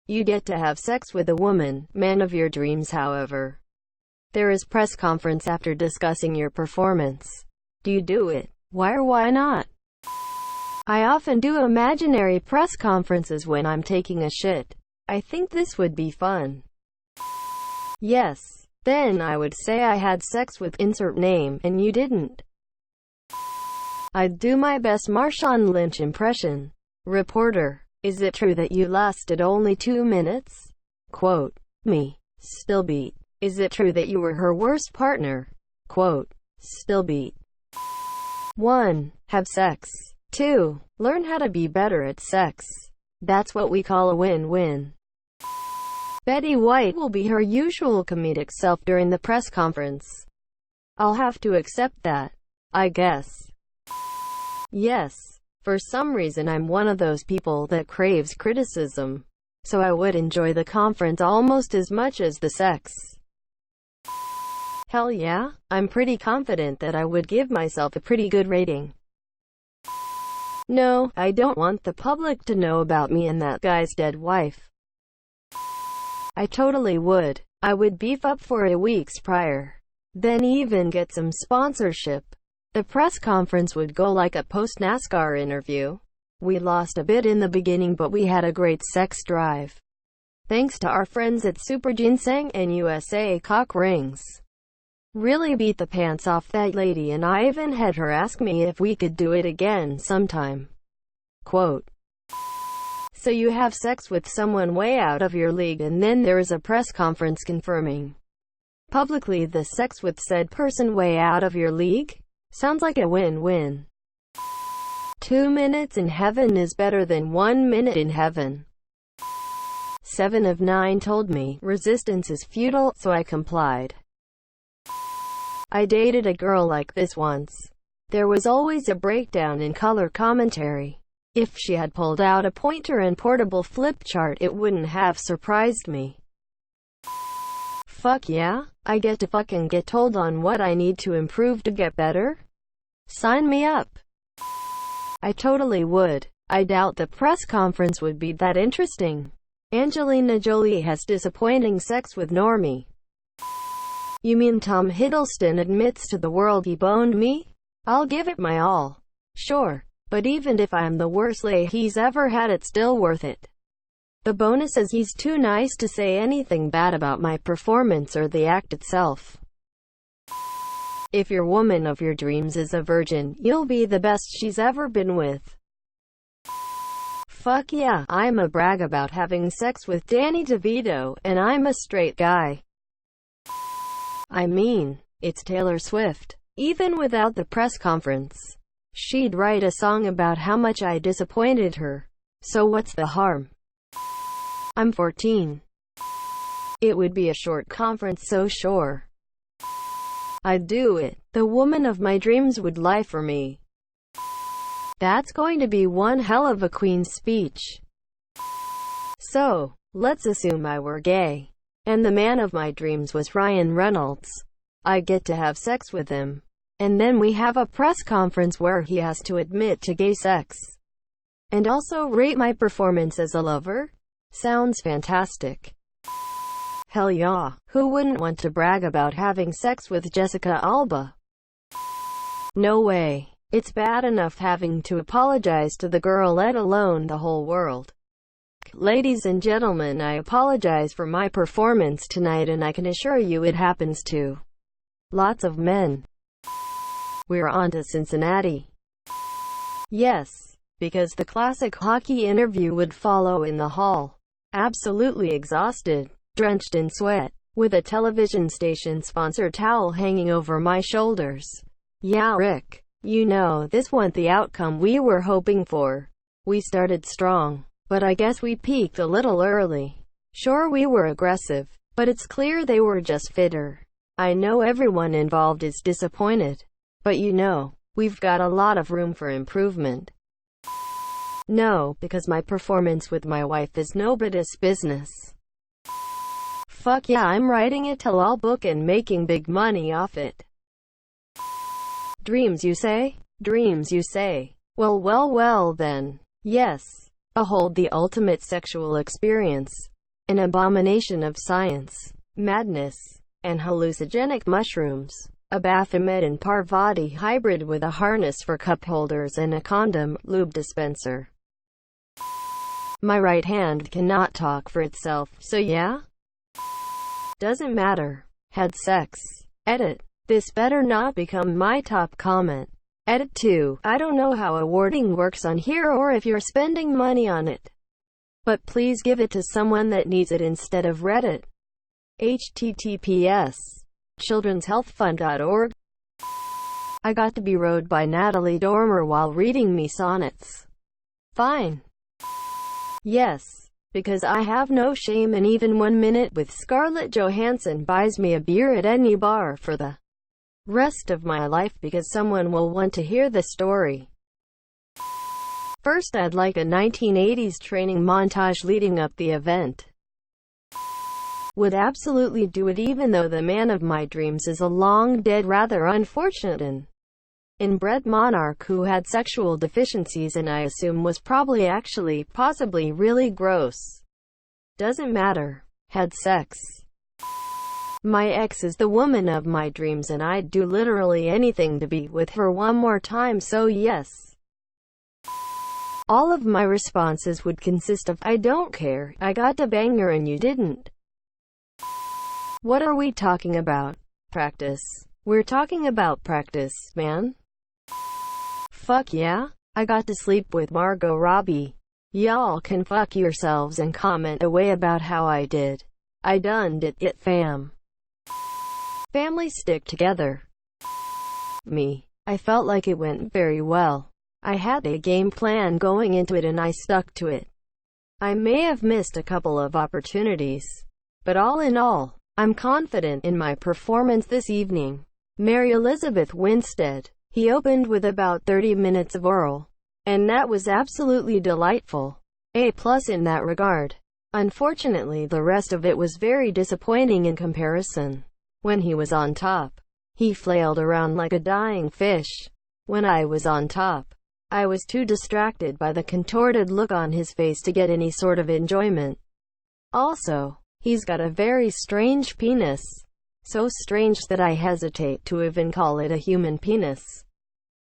You get to have sex with a woman, man of your dreams. However, there is press conference after discussing your performance. Do you do it? Why or why not? I often do imaginary press conferences when I'm taking a shit. I think this would be fun. Yes. Then I would say I had sex with insert name, and you didn't. I'd do my best Marshawn Lynch impression. Reporter: is it true that you lasted only 2 minutes? Quote: me. Stillbeat: is it true that you were her worst partner? Quote: stillbeat. 1. Have sex. 2. Learn how to be better at sex. That's what we call a win-win. Betty White will be her usual comedic self during the press conference. I'll have to accept that, I guess. Yes. For some reason I'm one of those people that craves criticism, so I would enjoy the conference almost as much as the sex. Hell yeah, I'm pretty confident that I would give myself a pretty good rating. No, I don't want the public to know about me and that guy's dead wife. I totally would. I would beef up for it weeks prior. Then even get some sponsorship. The press conference would go like a post-NASCAR interview. We lost a bit in the beginning, but we had a great sex drive. Thanks to our friends at Super Ginseng and USA Cock Rings. Really beat the pants off that lady, and I even had her ask me if we could do it again sometime. Quote: so you have sex with someone way out of your league, and then there is a press conference confirming publicly the sex with said person way out of your league? Sounds like a win-win. 2 minutes in heaven is better than 1 minute in heaven. 7 of 9 told me resistance is futile, so I complied. I dated a girl like this once. There was always a breakdown in color commentary. If she had pulled out a pointer and portable flip chart, it wouldn't have surprised me. Fuck yeah, I get to fucking get told on what I need to improve to get better? Sign me up. I totally would. I doubt the press conference would be that interesting. Angelina Jolie has disappointing sex with Normie. You mean Tom Hiddleston admits to the world he boned me? I'll give it my all. Sure. But even if I'm the worst lay he's ever had, it's still worth it. The bonus is he's too nice to say anything bad about my performance or the act itself. If your woman of your dreams is a virgin, you'll be the best she's ever been with. Fuck yeah, I'm a brag about having sex with Danny DeVito, and I'm a straight guy. I mean, it's Taylor Swift. Even without the press conference, she'd write a song about how much I disappointed her. So what's the harm? I'm 14. It would be a short conference, so sure. I'd do it. The woman of my dreams would lie for me. That's going to be one hell of a Queen's speech. So, let's assume I were gay, and the man of my dreams was Ryan Reynolds. I get to have sex with him. And then we have a press conference where he has to admit to gay sex. And also rate my performance as a lover? Sounds fantastic. Hell yeah. Who wouldn't want to brag about having sex with Jessica Alba? No way. It's bad enough having to apologize to the girl, let alone the whole world. Ladies and gentlemen, I apologize for my performance tonight, and I can assure you it happens to lots of men. We're on to Cincinnati. Yes, because the classic hockey interview would follow in the hall. Absolutely exhausted, drenched in sweat, with a television station sponsor towel hanging over my shoulders. Yeah, Rick, you know, this wasn't the outcome we were hoping for. We started strong, but I guess we peaked a little early. Sure, we were aggressive, but it's clear they were just fitter. I know everyone involved is disappointed. But you know, we've got a lot of room for improvement. No, because my performance with my wife is nobody's business. Fuck yeah, I'm writing it till I'll book and making big money off it. Dreams, you say? Dreams, you say? Well then. Yes. Behold the ultimate sexual experience. an abomination of science, madness, and hallucinogenic mushrooms, a Baphomet and Parvati hybrid with a harness for cup holders and a condom lube dispenser. My right hand cannot talk for itself, so yeah? Doesn't matter. Had sex. Edit. This better not become my top comment. Edit 2. I don't know how awarding works on here or if you're spending money on it, but please give it to someone that needs it instead of Reddit. https childrenshealthfund.org. I got to be rode by Natalie Dormer while reading me sonnets. Fine. Yes, because I have no shame, and even 1 minute with Scarlett Johansson buys me a beer at any bar for the rest of my life because someone will want to hear the story. First, I'd like a 1980s training montage leading up the event. Would absolutely do it, even though the man of my dreams is a long dead, rather unfortunate and inbred monarch who had sexual deficiencies and I assume was probably actually possibly really gross. Doesn't matter. Had sex. My ex is the woman of my dreams and I'd do literally anything to be with her one more time, so yes. All of my responses would consist of, I don't care, I got to bang her and you didn't. What are we talking about? Practice. We're talking about practice, man. Fuck yeah? I got to sleep with Margot Robbie. Y'all can fuck yourselves and comment away about how I did. I done it, fam. Family stick together. Me. I felt like it went very well. I had a game plan going into it and I stuck to it. I may have missed a couple of opportunities, but all in all, I'm confident in my performance this evening. Mary Elizabeth Winstead. He opened with about 30 minutes of oral, and that was absolutely delightful. A+ in that regard. Unfortunately, the rest of it was very disappointing in comparison. When he was on top, he flailed around like a dying fish. When I was on top, I was too distracted by the contorted look on his face to get any sort of enjoyment. Also, he's got a very strange penis. So strange that I hesitate to even call it a human penis.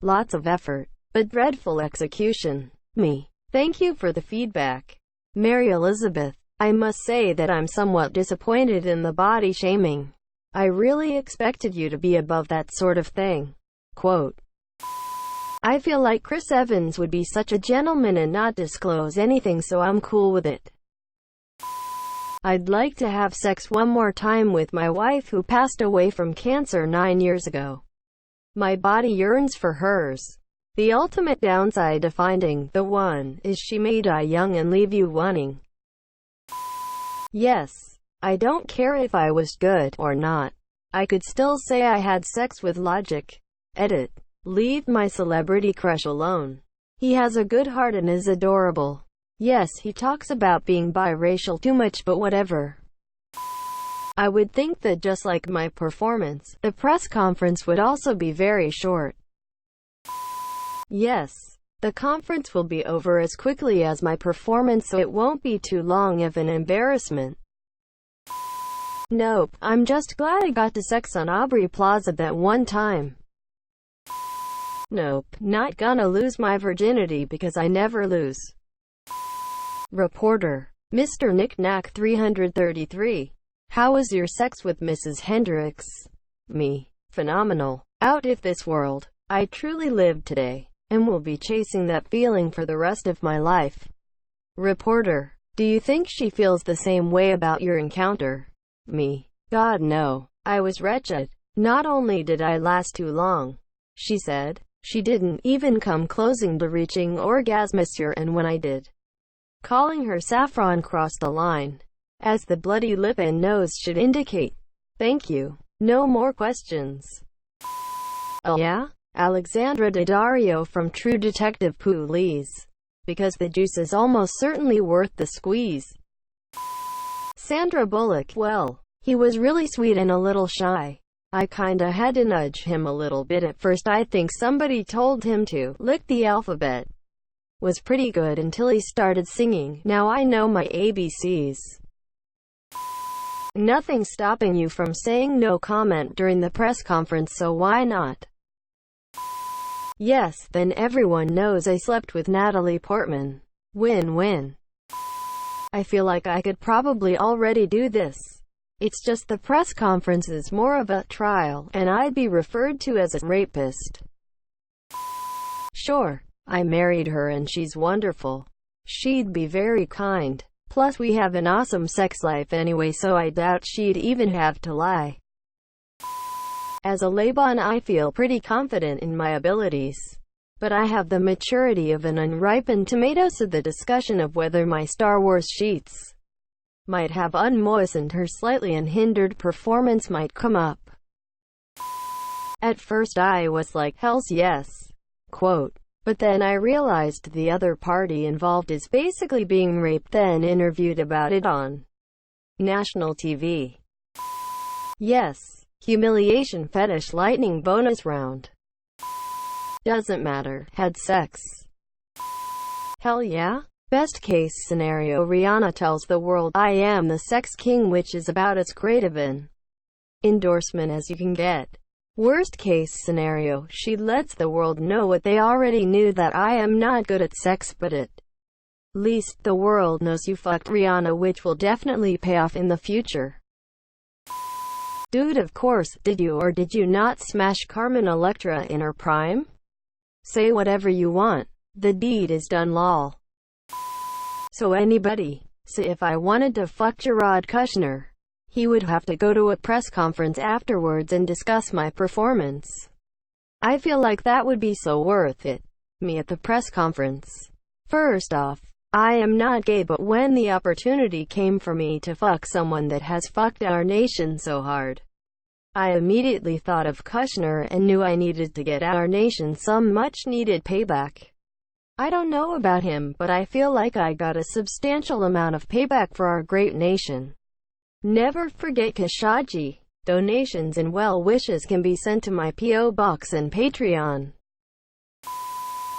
Lots of effort, but dreadful execution. Me. Thank you for the feedback. Mary Elizabeth. I must say that I'm somewhat disappointed in the body shaming. I really expected you to be above that sort of thing. Quote. I feel like Chris Evans would be such a gentleman and not disclose anything, so I'm cool with it. I'd like to have sex one more time with my wife who passed away from cancer 9 years ago. My body yearns for hers. The ultimate downside to finding the one is she may die young and leave you wanting. Yes, I don't care if I was good or not. I could still say I had sex with logic. Edit. Leave my celebrity crush alone. He has a good heart and is adorable. Yes, he talks about being biracial too much, but whatever. I would think that just like my performance, the press conference would also be very short. Yes, the conference will be over as quickly as my performance, so it won't be too long of an embarrassment. Nope, I'm just glad I got to sex on Aubrey Plaza that one time. Nope, not gonna lose my virginity because I never lose. Reporter. Mr. Knick-Knack 333. How was your sex with Mrs. Hendricks? Me. Phenomenal. Out of this world. I truly lived today, and will be chasing that feeling for the rest of my life. Reporter. Do you think she feels the same way about your encounter? Me. God no. I was wretched. Not only did I last too long, she said, she didn't even come closing to reaching orgasmus, and when I did, calling her saffron crossed the line, as the bloody lip and nose should indicate. Thank you. No more questions. Oh yeah? Alexandra Daddario from True Detective Police. Because the juice is almost certainly worth the squeeze. Sandra Bullock. Well, he was really sweet and a little shy. I kinda had to nudge him a little bit at first. I think somebody told him to lick the alphabet. Was pretty good until he started singing Now I Know My ABCs. Nothing stopping you from saying no comment during the press conference, so why not? Yes, then everyone knows I slept with Natalie Portman. Win-win. I feel like I could probably already do this. It's just the press conference is more of a trial, and I'd be referred to as a rapist. Sure, I married her and she's wonderful. She'd be very kind. Plus we have an awesome sex life anyway, so I doubt she'd even have to lie. As a Laban, I feel pretty confident in my abilities. But I have the maturity of an unripened tomato, so the discussion of whether my Star Wars sheets might have unmoistened her slightly and hindered performance might come up. At first I was like, hells yes. Quote. But then I realized the other party involved is basically being raped, then interviewed about it on national TV. Yes. Humiliation fetish lightning bonus round. Doesn't matter. Had sex. Hell yeah? Best case scenario, Rihanna tells the world, I am the sex king, which is about as great of an endorsement as you can get. Worst case scenario, she lets the world know what they already knew, that I am not good at sex, but at least the world knows you fucked Rihanna, which will definitely pay off in the future. Dude, of course, did you or did you not smash Carmen Electra in her prime? Say whatever you want. The deed is done, lol. So anybody. So if I wanted to fuck Jared Kushner, he would have to go to a press conference afterwards and discuss my performance. I feel like that would be so worth it. Me at the press conference. First off, I am not gay, but when the opportunity came for me to fuck someone that has fucked our nation so hard, I immediately thought of Kushner and knew I needed to get our nation some much-needed payback. I don't know about him, but I feel like I got a substantial amount of payback for our great nation. Never forget Khashoggi. Donations and well wishes can be sent to my P.O. Box and Patreon.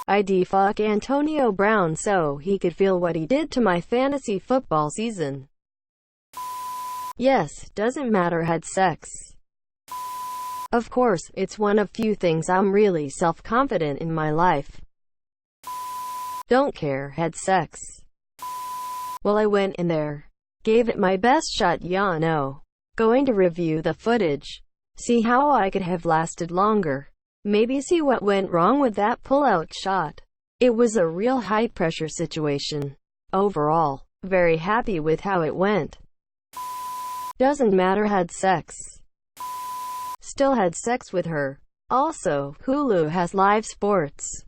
I'd fuck Antonio Brown so he could feel what he did to my fantasy football season. Yes, doesn't matter. Had sex. Of course, it's one of few things I'm really self-confident in my life. Don't care. Had sex. Well, I went in there. Gave it my best shot, ya know. Going to review the footage. See how I could have lasted longer. Maybe see what went wrong with that pull-out shot. It was a real high-pressure situation. Overall, very happy with how it went. Doesn't matter. Had sex. Still had sex with her. Also, Hulu has live sports.